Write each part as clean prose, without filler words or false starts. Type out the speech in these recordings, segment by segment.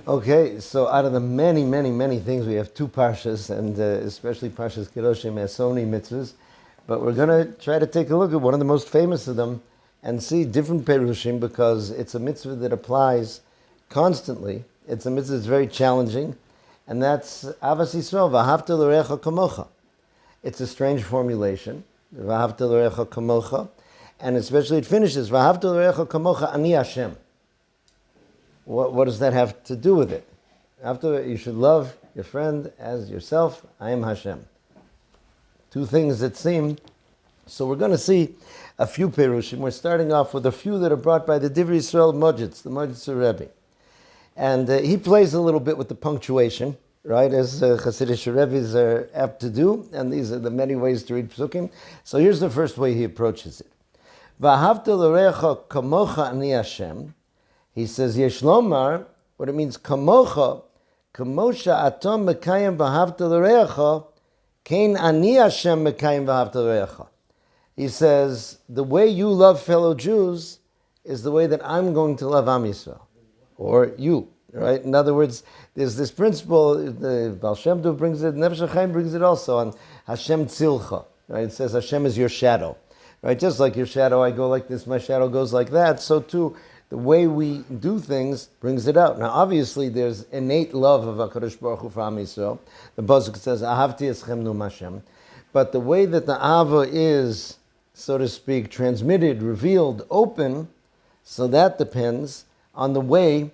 Okay, so out of the many, many, many things, we have two Parshas, and especially Parshas Kedoshim has so many mitzvahs. But we're going to try to take a look at one of the most famous of them and see different Perushim, because it's a mitzvah that applies constantly. It's a mitzvah that's very challenging, and that's Ahavas Yisrael, V'ahavta l'recha kamocha. It's a strange formulation, V'ahavta l'recha kamocha, and especially it finishes, V'ahavta l'recha kamocha ani Hashem. What does that have to do with it? After you should love your friend as yourself. I am Hashem. Two things that seem. So we're going to see a few perushim. We're starting off with a few that are brought by the Divrei Yisrael Modzitz, the Modzitz Rebbe. And he plays a little bit with the punctuation, right, as Hasidic Rebbe's are apt to do. And these are the many ways to read psukim. So here's the first way he approaches it. V'ahavta l'recha kamocha ani Hashem. He says, Yesh lomar, what it means, kamocha, kamosha atom mekayim v'ahavta l'recha, kein ani Hashem mekayim v'ahavta l'recha. He says, the way you love fellow Jews is the way that I'm going to love Am Yisrael, or you, right? In other words, there's this principle, the Baal Shem Tov brings it, Nefesh HaChaim brings it also on Hashem Tzilcha, right? It says Hashem is your shadow, right? Just like your shadow, I go like this, my shadow goes like that, so too, the way we do things brings it out. Now, obviously, there's innate love of HaKadosh Baruch Hu for Am Yisrael. The pasuk says, Ahavti eschem nu Hashem. But the way that the Ava is, so to speak, transmitted, revealed, open, so that depends on the way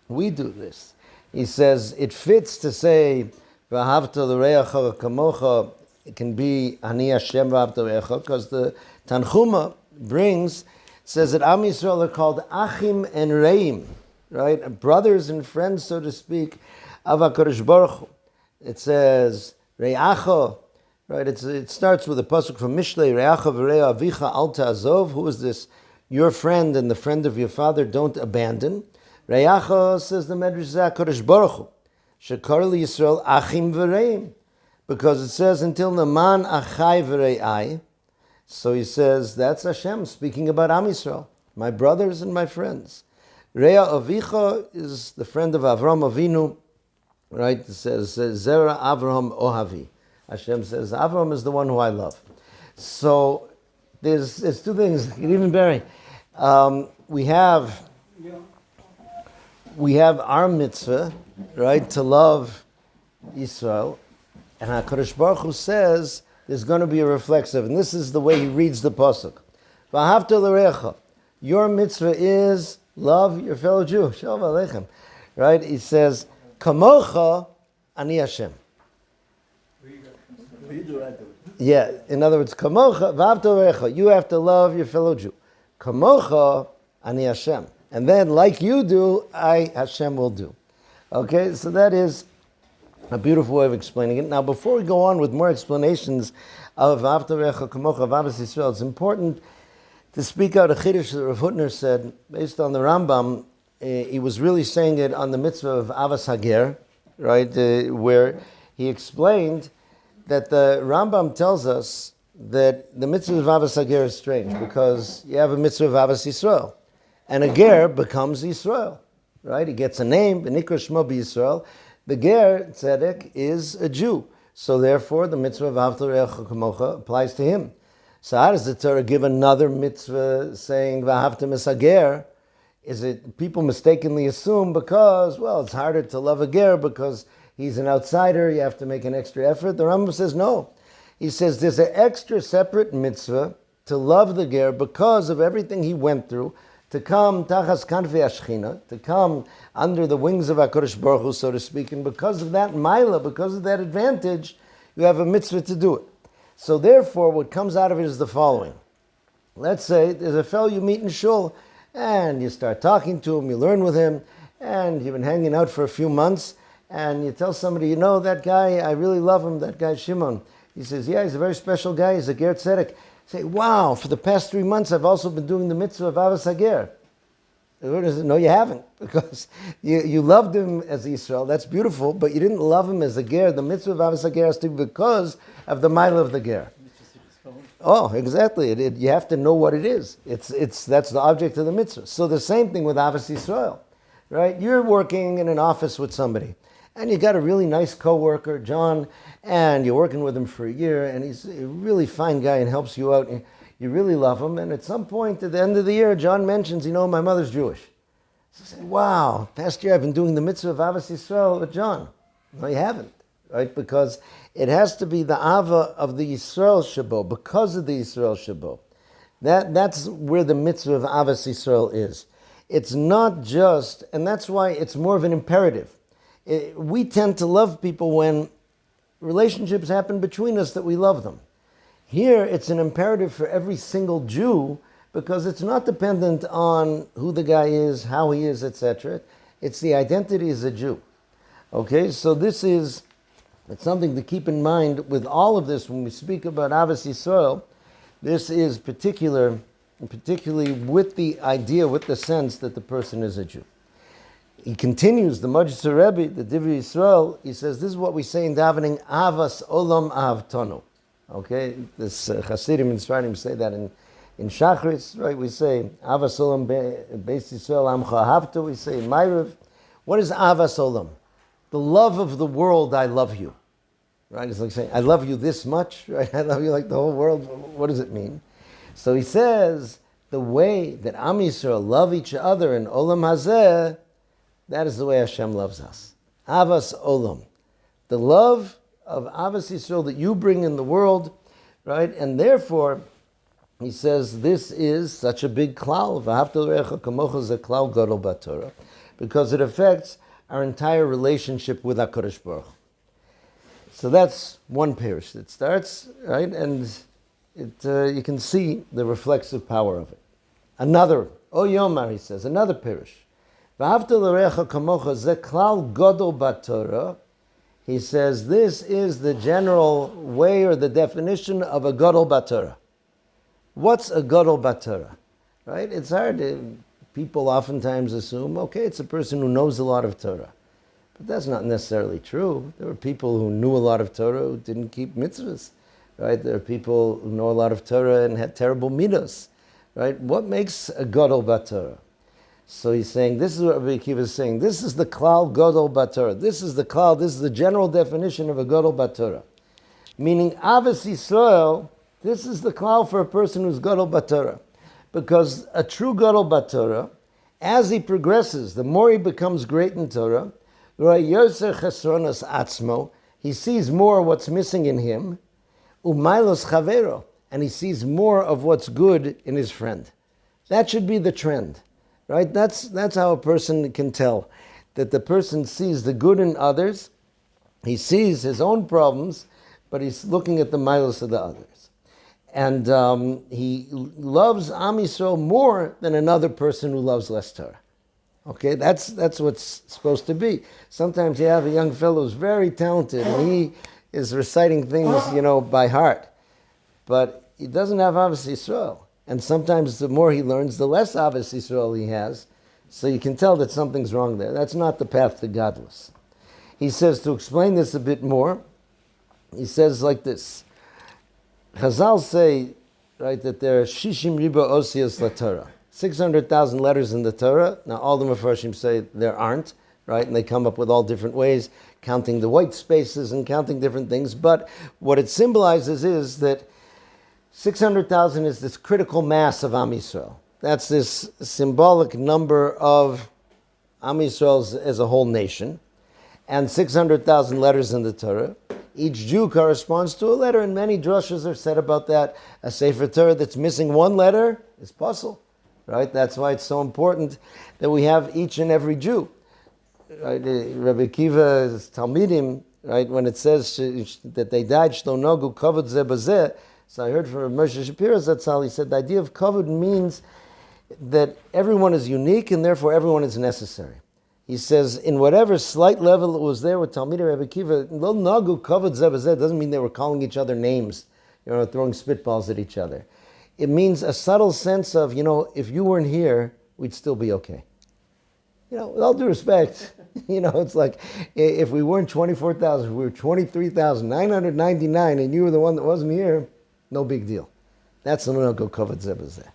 we do this. He says, it fits to say, V'ahavta l'reacha kamocha, it can be Ani Hashem v'ahavta l'reacha, because the Tanchuma says that Am Yisrael are called Achim and Reim, right? Brothers and friends, so to speak, of HaKadosh Baruch Hu. It says, Re'acha, right? It starts with a pasuk from Mishlei, Re'acha v're'a avicha al ta'azov. Who is this? Your friend and the friend of your father, don't abandon. Re'acha, says the Medrash, HaKadosh Baruch Hu, Shekar Yisrael Achim v'reim, because it says, until Naman achai v're'ai. So he says, that's Hashem speaking about Am Yisrael, my brothers and my friends. Rea Avicha is the friend of Avram Avinu, right? It says, Zera Avram Ohavi. Hashem says, Avram is the one who I love. So there's two things, even Barry. We have our mitzvah, right, to love Yisrael, and HaKadosh Baruch Hu says, there's going to be a reflexive, and this is the way he reads the pasuk. V'ahavta l'recha, your mitzvah is love your fellow Jew. Shalom aleichem, right? He says, kamocha ani Hashem. Yeah, in other words, kamocha v'ahavta l'recha, you have to love your fellow Jew. Kamocha ani Hashem, and then like you do, I Hashem will do. Okay, so that is a beautiful way of explaining it. Now, before we go on with more explanations of V'ahavta l'recha kamocha of Ahavas Yisrael, it's important to speak out a chiddush that Rav Hutner said, based on the Rambam. He was really saying it on the mitzvah of Avas Hager, right, where he explained that the Rambam tells us that the mitzvah of Avas Hager is strange, because you have a mitzvah of Avas Yisrael, and a ger becomes Yisrael, right? He gets a name, V'nikra Shmo b'Yisrael. The ger, tzedek, is a Jew. So therefore, the mitzvah of V'ahavta l'recha kamocha applies to him. So how does the Torah give another mitzvah saying V'ahavta misager? Is it people mistakenly assume because, well, it's harder to love a ger because he's an outsider, you have to make an extra effort? The Rambam says no. He says there's an extra separate mitzvah to love the ger because of everything he went through, to come tachas kanfei ashchina, to come under the wings of HaKadosh Baruch Hu, so to speak, and because of that maila, because of that advantage, you have a mitzvah to do it. So therefore, what comes out of it is the following. Let's say there's a fellow you meet in shul, and you start talking to him, you learn with him, and you've been hanging out for a few months, and you tell somebody, you know, that guy, I really love him, that guy Shimon. He says, yeah, he's a very special guy, he's a ger tzedek. Say, wow, for the past 3 months, I've also been doing the mitzvah of Avas Hager. No, you haven't, because you loved him as Yisrael. That's beautiful, but you didn't love him as a ger. The mitzvah of Avas Hager has to be because of the mile of the ger. Oh, exactly. You have to know what it is. That's the object of the mitzvah. So the same thing with Avas Yisrael. right? You're working in an office with somebody, and you got a really nice coworker, John, and you're working with him for a year, and he's a really fine guy and helps you out. And you really love him, and at some point at the end of the year, John mentions, my mother's Jewish. So I say, wow, past year I've been doing the mitzvah of Ahavas Yisrael with John. No, you haven't, right? Because it has to be the Ava of the Yisrael Shabo, because of the Yisrael Shabo. That's where the mitzvah of Ahavas Yisrael is. It's not just, and that's why it's more of an imperative. We tend to love people when relationships happen between us that we love them. Here, it's an imperative for every single Jew because it's not dependent on who the guy is, how he is, etc. It's the identity as a Jew. Okay, so it's something to keep in mind with all of this when we speak about Ahavas Yisrael. This is particularly with the idea, with the sense that the person is a Jew. He continues, the Modzitz Rebbe, the Divrei Yisrael, he says, this is what we say in davening, Avas Olam Ahavtonu. Okay, this Hasidim and Sfaradim say that in Shachris, right? We say, Avas Olam Beis Yisrael Amcha Ahavtu, we say in Ma'ariv. What is Avas Olam? The love of the world, I love you. Right? It's like saying, I love you this much, right? I love you like the whole world. What does it mean? So he says, the way that Am Yisrael love each other in Olam Hazeh, that is the way Hashem loves us. Avas Olam. The love of Ahavas Yisrael that you bring in the world, right? And therefore, he says, this is such a big klal. V'ahavta l'reacha kamocha ze klal gadol b'Torah, because it affects our entire relationship with HaKadosh Baruch Hu. So that's one parish that starts, right? And you can see the reflexive power of it. Another, O Yomar, he says, another parish. V'ahavta l'reacha kamocha ze klal gadol b'Torah. He says, this is the general way or the definition of a gadol b'Torah. What's a gadol b'Torah? Right? It's hard. People oftentimes assume, okay, it's a person who knows a lot of Torah. But that's not necessarily true. There were people who knew a lot of Torah who didn't keep mitzvahs. Right? There are people who know a lot of Torah and had terrible midos. Right? What makes a gadol b'Torah? So he's saying, this is what Rabbi Akiva is saying, this is the klal gadol b'Torah. This is the klal, this is the general definition of a gadol b'Torah. Meaning, Ahavas Yisrael, this is the klal for a person who's gadol b'Torah. Because a true gadol b'Torah, as he progresses, the more he becomes great in Torah, he sees more what's missing in him, umailos chavero, and he sees more of what's good in his friend. That should be the trend. Right? That's how a person can tell that the person sees the good in others. He sees his own problems, but he's looking at the milos of the others. And he loves Am Yisrael more than another person who loves less Torah. Okay, that's what's supposed to be. Sometimes you have a young fellow who's very talented and he is reciting things, by heart, but he doesn't have Ahavas Yisrael. And sometimes the more he learns, the less Ahavas Yisrael he has. So you can tell that something's wrong there. That's not the path to godless. He says, to explain this a bit more, he says like this. Chazal say, right, that there are Shishim Riba Osios LaTorah. 600,000 letters in the Torah. Now all the Mefarshim say there aren't, right? And they come up with all different ways, counting the white spaces and counting different things. But what it symbolizes is that 600,000 is this critical mass of Am Yisrael. That's this symbolic number of Am Yisrael as a whole nation. And 600,000 letters in the Torah. Each Jew corresponds to a letter, and many drushes are said about that. A Sefer Torah that's missing one letter is puzzle. Right? That's why it's so important that we have each and every Jew. Right? Rabbi Akiva's Talmidim, right, when it says that they died, Shlo Nogu Kavod Zeh Bazeh. So I heard from Moshe Shapiro Zatzal, he said the idea of kavod means that everyone is unique and therefore everyone is necessary. He says, in whatever slight level it was there with Talmidei Rebbe Akiva, lo nagu kavod zeh b'zeh doesn't mean they were calling each other names, throwing spitballs at each other. It means a subtle sense of, if you weren't here, we'd still be okay. With all due respect, it's like if we weren't 24,000, we were 23,999 and you were the one that wasn't here, no big deal. That's the no go kavod zeh b'zeh.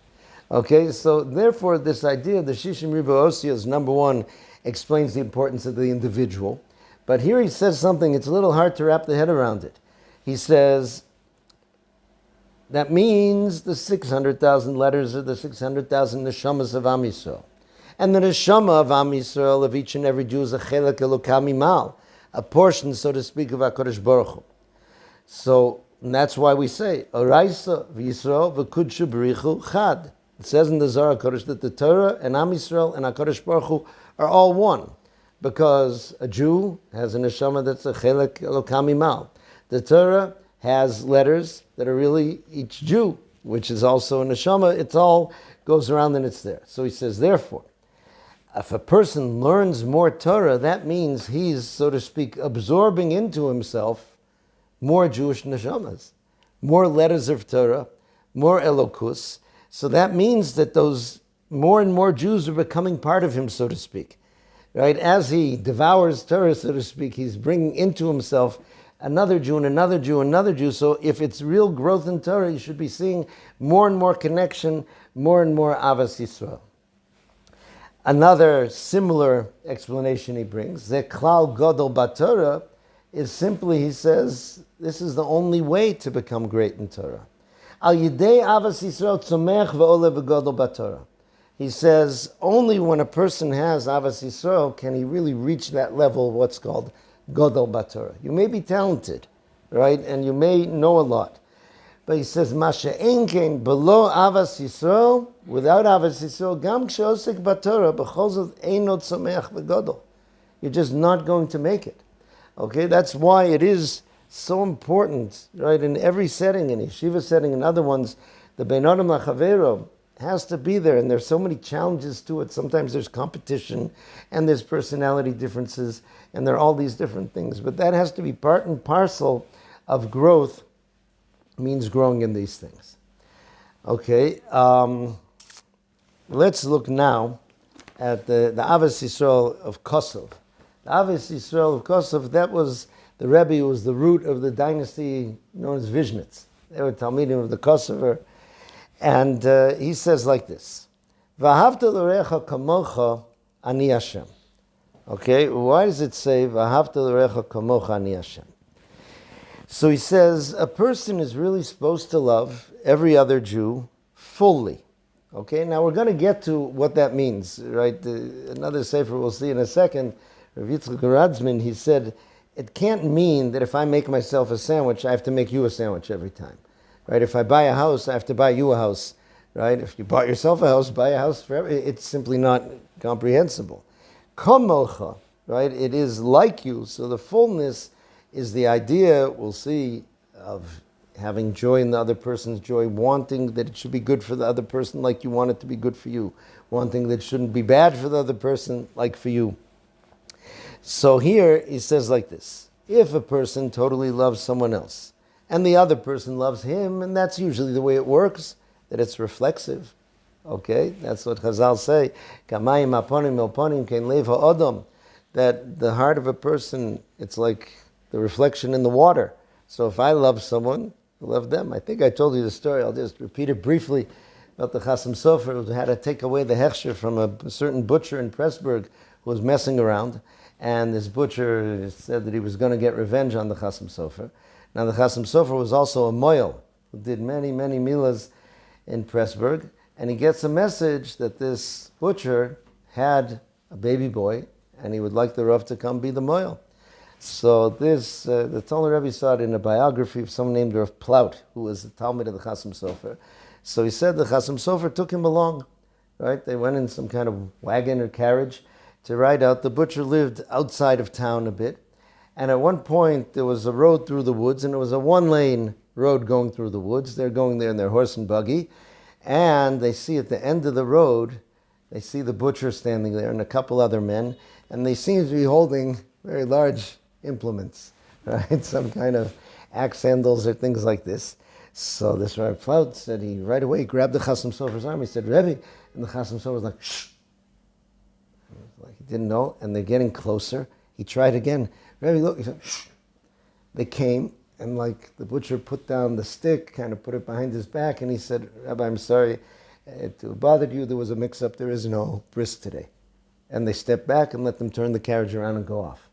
Okay, so therefore this idea, the Shishim Riba Osios, number one, explains the importance of the individual. But here he says something, it's a little hard to wrap the head around it. He says, that means the 600,000 letters are the 600,000 neshamas of Am Yisrael. And the neshama of Am Yisrael, of each and every Jew, is a chelek elokah mimal, a portion, so to speak, of HaKadosh Baruch Hu. So, and that's why we say, Oraisa v'Yisrael v'kudshu b'richu chad. It says in the Zohar HaKadosh that the Torah and Am Yisrael and HaKadosh Baruch Hu are all one. Because a Jew has a neshama that's a chelek elokah mimal. The Torah has letters that are really each Jew, which is also a neshama. It all goes around and it's there. So he says, therefore, if a person learns more Torah, that means he's, so to speak, absorbing into himself more Jewish neshamas, more letters of Torah, more elokus. So that means that those more and more Jews are becoming part of him, so to speak. Right? As he devours Torah, so to speak, he's bringing into himself another Jew and another Jew, another Jew. So if it's real growth in Torah, you should be seeing more and more connection, more and more Ahavas Yisrael. Another similar explanation he brings, Ze klal gadol b'Torah, is simply, he says, this is the only way to become great in Torah. Al yidei Ahavas Yisrael tzomech ve'oleh v'gadol b'Torah. He says, only when a person has Ahavas Yisrael can he really reach that level of what's called gadol b'Torah. You may be talented, right, and you may know a lot. But he says, Masha enkein below Ahavas Yisrael, without Ahavas Yisrael, gam ksheosek b'Torah, b'chol zot eino tzomeach v'gadol. You're just not going to make it. Okay, that's why it is so important, right, in every setting, in yeshiva setting and other ones, the Bein Adam L'Chavero has to be there, and there's so many challenges to it. Sometimes there's competition, and there's personality differences, and there are all these different things. But that has to be part and parcel of growth, means growing in these things. Okay, let's look now at the Ahavas Yisrael of Kosov. The Ahavas Yisrael of Kosov, that was the Rebbe who was the root of the dynasty known as Vishnitz. They were Talmidim of the Kosover. And he says like this, V'ahavta l'orecha kamocha ani Hashem. Okay, why does it say, V'ahavta l'orecha kamocha ani Hashem? So he says, a person is really supposed to love every other Jew fully. Okay, now we're going to get to what that means, right? Another sefer we'll see in a second, Rav Yitzchak Radzman, he said, it can't mean that if I make myself a sandwich, I have to make you a sandwich every time. Right? If I buy a house, I have to buy you a house. Right? If you bought yourself a house, buy a house for every. It's simply not comprehensible. Kamocha, right? It is like you. So the fullness is the idea, we'll see, of having joy in the other person's joy, wanting that it should be good for the other person like you want it to be good for you, wanting that it shouldn't be bad for the other person like for you. So here he says like this, if a person totally loves someone else, and the other person loves him, and that's usually the way it works, that it's reflexive. Okay, that's what Chazal say. Kamayim aponim elponim kein lev ha'odom. That the heart of a person, it's like the reflection in the water. So if I love someone, I love them. I think I told you the story. I'll just repeat it briefly about the Chasam Sofer who had to take away the hechsher from a certain butcher in Pressburg who was messing around. And this butcher said that he was going to get revenge on the Chasam Sofer. Now the Chasam Sofer was also a moil who did many, many milas in Pressburg, and he gets a message that this butcher had a baby boy, and he would like the Rav to come be the moil. So this, the Talmud Rebbe saw it in a biography of someone named Rav Plaut, who was the Talmud of the Chasam Sofer. So he said the Chasam Sofer took him along, right? They went in some kind of wagon or carriage to ride out. The butcher lived outside of town a bit. And at one point, there was a road through the woods, and it was a one-lane road going through the woods. They're going there in their horse and buggy, and they see at the end of the road, they see the butcher standing there and a couple other men, and they seem to be holding very large implements, right? Some kind of axe handles or things like this. So this Rabbi Plaut said he right away grabbed the Chasam Sofer's arm. He said, Rebbe, and the Chasam Sofer was like, shh. Like he didn't know, and they're getting closer. He tried again. Rebbe, look, he said, shh. They came, and like the butcher put down the stick, kind of put it behind his back, and he said, Rabbi, I'm sorry, it bothered you, there was a mix-up, there is no bris today. And they stepped back and let them turn the carriage around and go off.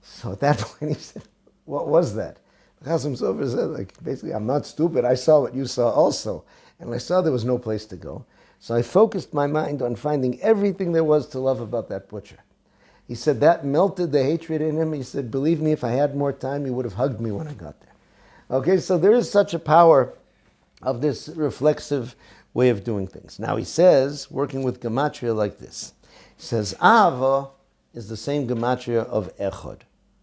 So at that point he said, what was that? Chasam Sofer said, like, basically, I'm not stupid. I saw what you saw also. And I saw there was no place to go. So I focused my mind on finding everything there was to love about that butcher. He said that melted the hatred in him. He said, believe me, if I had more time, he would have hugged me when I got there. Okay, so there is such a power of this reflexive way of doing things. Now he says, working with gematria like this, he says, Ahava is the same gematria of echad,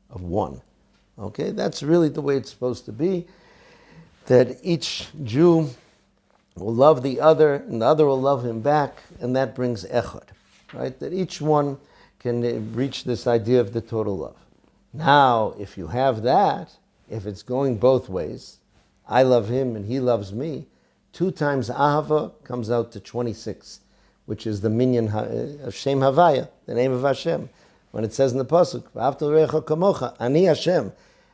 of one. Okay, that's really the way it's supposed to be, that each Jew will love the other, and the other will love him back, and that brings echad, right? That each one can reach this idea of the total love. Now, if you have that, if it's going both ways, I love him and he loves me, 2 times ahava comes out to 26, which is the minyan of Shem Havaya, the name of Hashem. When it says in the pasuk, "V'ahavta l'recha kamocha," Ani Hashem.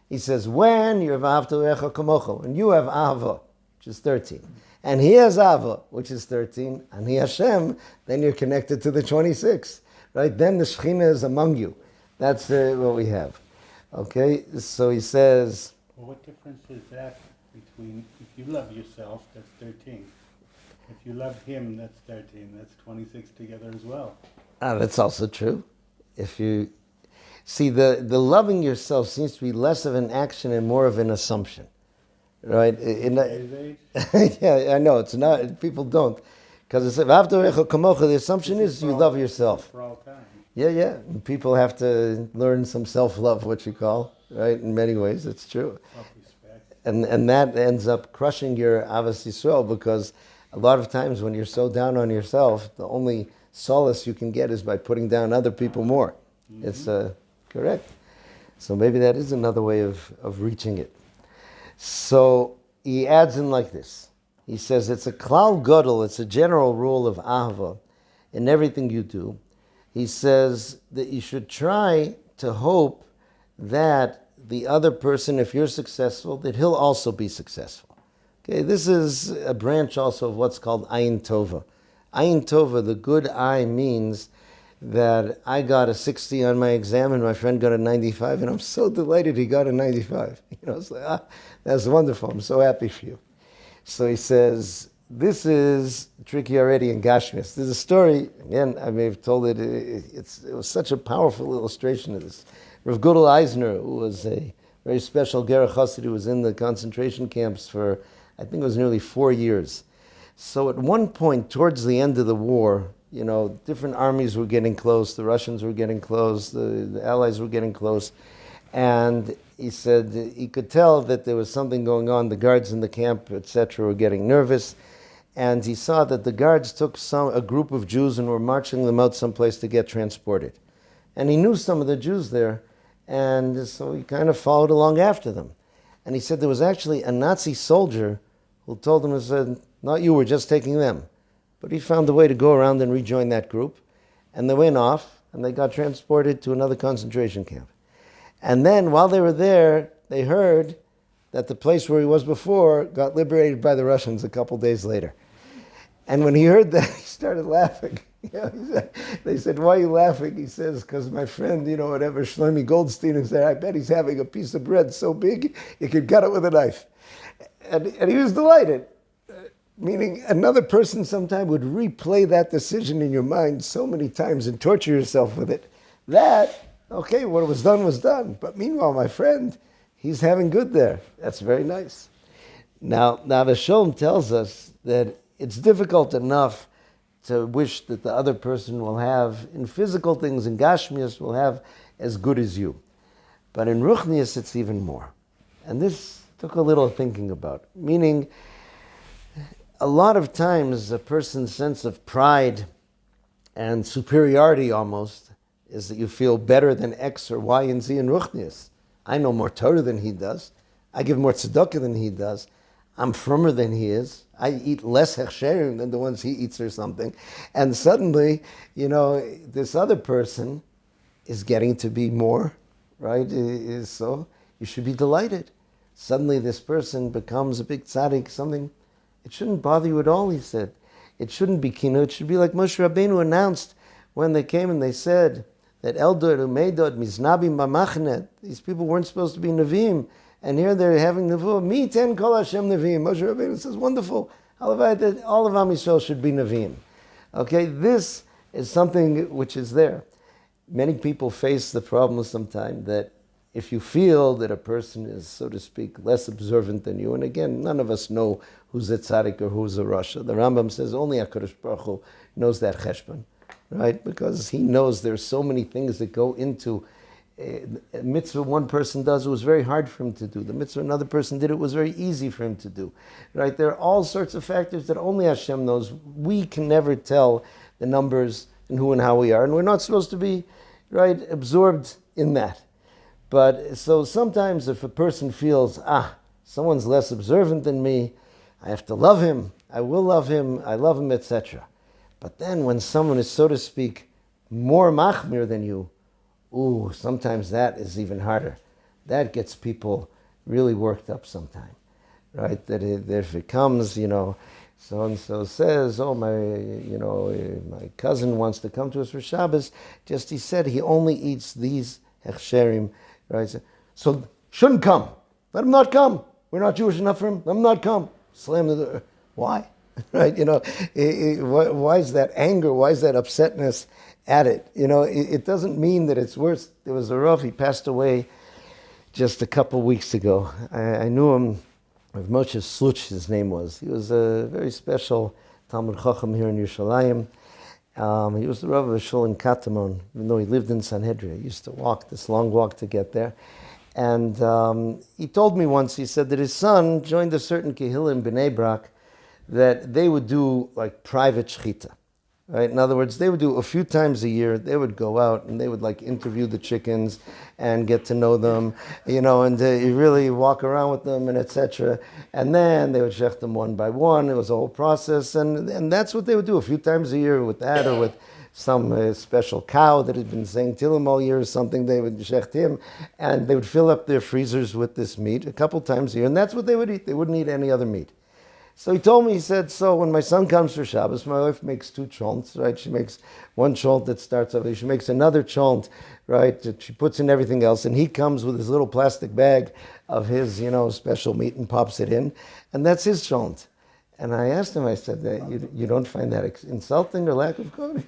He says, when you have V'ahavta l'recha kamocha, when you have ahava, which is 13, and he has ahava, which is 13, Ani Hashem, then you're connected to the 26, right? Then the Shekhinah is among you. That's what we have. Okay, so he says... Well, what difference is that between, if you love yourself, that's 13. If you love him, that's 13. That's 26 together as well. That's also true. If you see, the loving yourself seems to be less of an action and more of an assumption, right? Yeah, I know, it's not, people don't. Because it's, the assumption is you love yourself. For all time. Yeah. And people have to learn some self-love, what you call, right? In many ways, it's true. Self-respect. And that ends up crushing your Ahavas Yisrael, because a lot of times when you're so down on yourself, the only solace you can get is by putting down other people more. Mm-hmm. It's correct. So maybe that is another way of reaching it. So he adds in like this. He says it's a klal gadol, it's a general rule of ahava in everything you do. He says that you should try to hope that the other person, if you're successful, that he'll also be successful. Okay, this is a branch also of what's called ayin tova. Ayin tova, the good eye, means that I got a 60 on my exam and my friend got a 95, and I'm so delighted he got a 95. It's like, that's wonderful. I'm so happy for you. So he says, this is tricky already in Gashmias. There's a story, again, I may have told it, it was such a powerful illustration of this. Rav Gudel Eisner, who was a very special Ger Chassid, who was in the concentration camps for, I think it was nearly 4 years. So at one point, towards the end of the war, different armies were getting close, the Russians were getting close, the Allies were getting close, and he said he could tell that there was something going on. The guards in the camp, etc., were getting nervous, and he saw that the guards took a group of Jews and were marching them out someplace to get transported. And he knew some of the Jews there, and so he kind of followed along after them. And he said there was actually a Nazi soldier who told him, he said, not you, we're just taking them. But he found a way to go around and rejoin that group, and they went off, and they got transported to another concentration camp. And then while they were there, they heard that the place where he was before got liberated by the Russians a couple days later. And when he heard that, he started laughing. They said, why are you laughing? He says, because my friend, whatever, Shlomi Goldstein, said, I bet he's having a piece of bread so big, you could cut it with a knife. And he was delighted. Meaning another person sometime would replay that decision in your mind so many times and torture yourself with it. Okay, what was done. But meanwhile, my friend, he's having good there. That's very nice. Now the Shalom tells us that it's difficult enough to wish that the other person will have, in physical things, in Gashmias, will have as good as you. But in Ruchnias, it's even more. And this took a little thinking about. Meaning, a lot of times a person's sense of pride and superiority almost is that you feel better than X or Y and Z in Ruchnias. I know more Torah than he does. I give more tzedakah than he does. I'm firmer than he is. I eat less hechsherim than the ones he eats or something. And suddenly, this other person is getting to be more, right? So you should be delighted. Suddenly this person becomes a big tzaddik, something. It shouldn't bother you at all, he said. It shouldn't be kino. It should be like Moshe Rabbeinu announced when they came and they said that Eldor, Umeidod, Miznabim Bamachnet, these people weren't supposed to be Nevi'im, and here they're having Nevuah. Mi ten kol Hashem Nevi'im. Moshe Rabbeinu says, wonderful. Halavai, that all of Am Yisrael should be Nevi'im. Okay, this is something which is there. Many people face the problem sometimes that if you feel that a person is, so to speak, less observant than you, and again, none of us know who's a tzaddik or who's a rasha. The Rambam says only HaKadosh Baruch Hu knows that cheshbon, right? Because he knows there's so many things that go into a mitzvah one person does, it was very hard for him to do. The mitzvah another person did, it was very easy for him to do. Right? There are all sorts of factors that only Hashem knows. We can never tell the numbers and who and how we are, and we're not supposed to be, right, absorbed in that. But so sometimes if a person feels, someone's less observant than me, I have to love him, I will love him, I love him, etc. But then when someone is, so to speak, more machmir than you, sometimes that is even harder. That gets people really worked up sometimes, right? That if it comes, so-and-so says, my cousin wants to come to us for Shabbos, just he said he only eats these hechsherim, right? So shouldn't come. Let him not come. We're not Jewish enough for him. Let him not come. Slam the door. Why? Right? Why is that anger? Why is that upsetness at it? It doesn't mean that it's worse. There was a Rav, he passed away just a couple weeks ago. I knew him, Rav Moshe Sluch, his name was. He was a very special Talmud Chacham here in Yerushalayim. He was the Rav of a shul in Katamon, even though he lived in Sanhedria. He used to walk this long walk to get there. And he told me once, he said that his son joined a certain kehillah in Bnei Brak that they would do like private shechita. Right? In other words, they would do a few times a year, they would go out and they would like interview the chickens and get to know them, and you really walk around with them and etc. And then they would shech them one by one. It was a whole process. And that's what they would do a few times a year with that or with some special cow that had been saying Tillim all year or something. They would shecht him and they would fill up their freezers with this meat a couple times a year. And that's what they would eat. They wouldn't eat any other meat. So he told me, he said, so when my son comes for Shabbos, my wife makes 2 cholents, right? She makes one cholent that starts off, she makes another cholent, right? That she puts in everything else, and he comes with his little plastic bag of his, special meat and pops it in, and that's his cholent. And I asked him, I said, you don't find that insulting or lack of coding?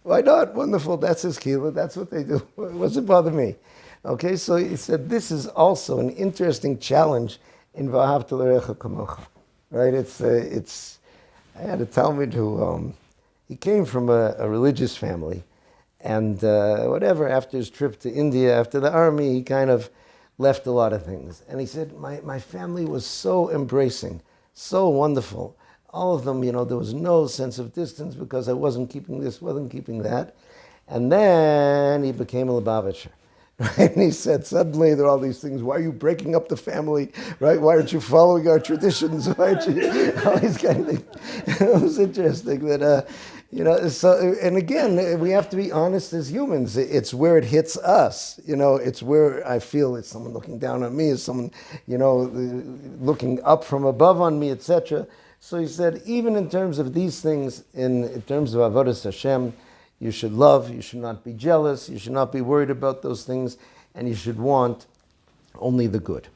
Why not? Wonderful, that's his kila, that's what they do. What's it bother me? Okay, so he said, this is also an interesting challenge in V'ahavta l'recha kamocha. Right, it's. I had a Talmud who he came from a religious family, and after his trip to India, after the army, he kind of left a lot of things. And he said, my family was so embracing, so wonderful. All of them, there was no sense of distance because I wasn't keeping this, wasn't keeping that. And then he became a Lubavitcher. Right? And he said, suddenly there are all these things. Why are you breaking up the family? Right? Why aren't you following our traditions? Why aren't you? All these kind of things. It was interesting that, so, and again, we have to be honest as humans. It's where it hits us. It's where I feel it's someone looking down on me, it's someone, looking up from above on me, etc. So he said, even in terms of these things, in terms of Avodas Hashem, you should love, you should not be jealous, you should not be worried about those things, and you should want only the good.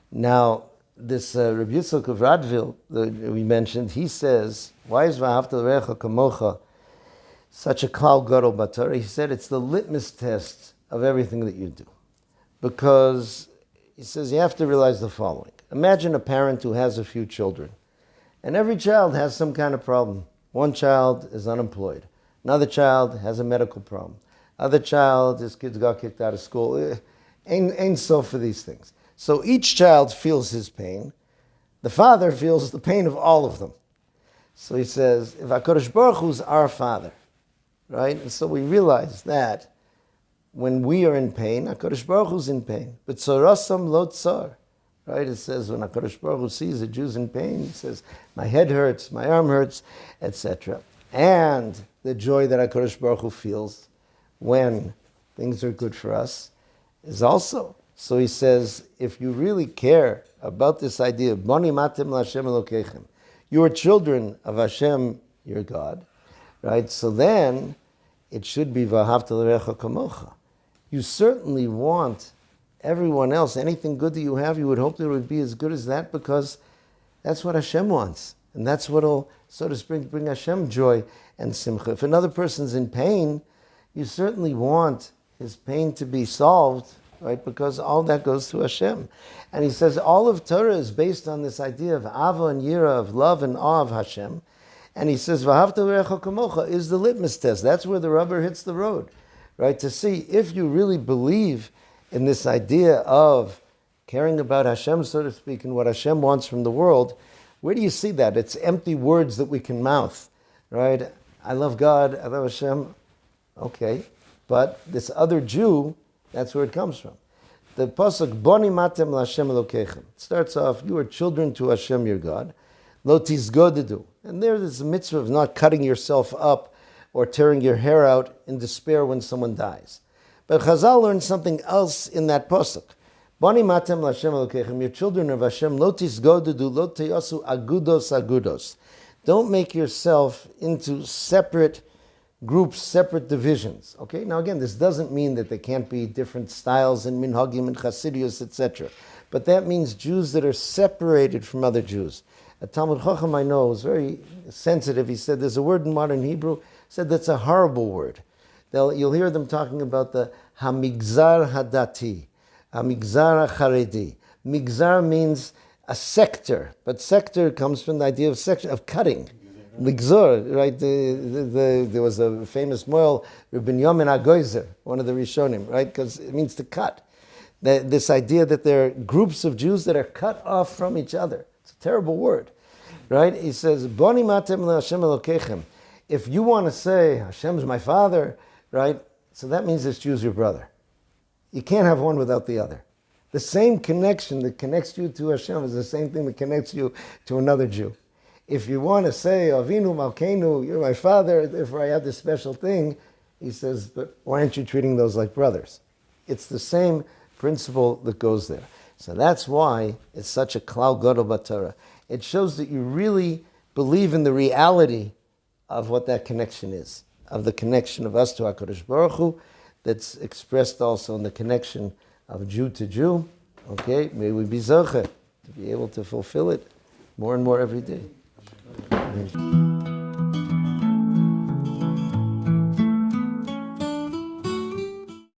Now, this Rabbi Yitzchak of Radville that we mentioned, he says, why is V'ahavta l'recha kamocha such a klal gadol b'Torah? He said it's the litmus test of everything that you do. Because he says you have to realize the following. Imagine a parent who has a few children, and every child has some kind of problem. One child is unemployed. Another child has a medical problem. Other child, his kids got kicked out of school. Ain't so for these things. So each child feels his pain. The father feels the pain of all of them. So he says, if HaKadosh Baruch Hu's our father, right? And so we realize that when we are in pain, HaKadosh Baruch Hu's in pain. But tzarasam lo tzar. Right? It says when HaKadosh Baruch Hu sees a Jew's in pain, he says, my head hurts, my arm hurts, etc. And the joy that HaKadosh Baruch Hu feels when things are good for us is also. So he says, if you really care about this idea of Bani Matim L'Hashem Elokechem, you are children of Hashem, your God, right? So then it should be V'ahavta l'recha kamocha. You certainly want everyone else, anything good that you have, you would hope that it would be as good as that, because that's what Hashem wants. And that's what will, so to speak, bring Hashem joy and simcha. If another person's in pain, you certainly want his pain to be solved, right? Because all that goes to Hashem. And he says all of Torah is based on this idea of ava and yira, of love and awe of Hashem. And he says, V'ahavta l'recha kamocha is the litmus test. That's where the rubber hits the road, right? To see if you really believe in this idea of caring about Hashem, so to speak, and what Hashem wants from the world. Where do you see that? It's empty words that we can mouth, right? I love God, I love Hashem. Okay, but this other Jew, that's where it comes from. The pasuk, Boni matem l'Hashem Elokechem, starts off, you are children to Hashem your God. Lo tizgodedu. And there's a mitzvah of not cutting yourself up or tearing your hair out in despair when someone dies. But Chazal learned something else in that pasuk. Bani matem l'Hashem Elokechem, your children of Hashem, lo tisgodedu, lo teyasu agudos. Don't make yourself into separate groups, separate divisions. Okay, now again, this doesn't mean that there can't be different styles in minhagim and chassidius, etc. But that means Jews that are separated from other Jews. A Talmud Chacham I know was very sensitive. He said there's a word in modern Hebrew, said that's a horrible word. You'll hear them talking about the Hamigzar Hadati, Hamigzar Acharei. Migzar means a sector, but sector comes from the idea of section, of cutting. Migzor, right? There was a famous moel, Rabbi Yomin HaGoizer, one of the Rishonim, right? Because it means to cut. This idea that there are groups of Jews that are cut off from each other. It's a terrible word, right? He says, Boni matem l'Hashem Elokechem. If you want to say, Hashem's my father, right? So that means this Jew's your brother. You can't have one without the other. The same connection that connects you to Hashem is the same thing that connects you to another Jew. If you want to say, Avinu Malkeinu, you're my father, therefore I have this special thing, he says, but why aren't you treating those like brothers? It's the same principle that goes there. So that's why it's such a klal gadol b'Torah. It shows that you really believe in the reality of what that connection is, of the connection of us to HaKadosh Baruch Hu, that's expressed also in the connection of Jew to Jew. Okay, may we be zocheh to be able to fulfill it more and more every day.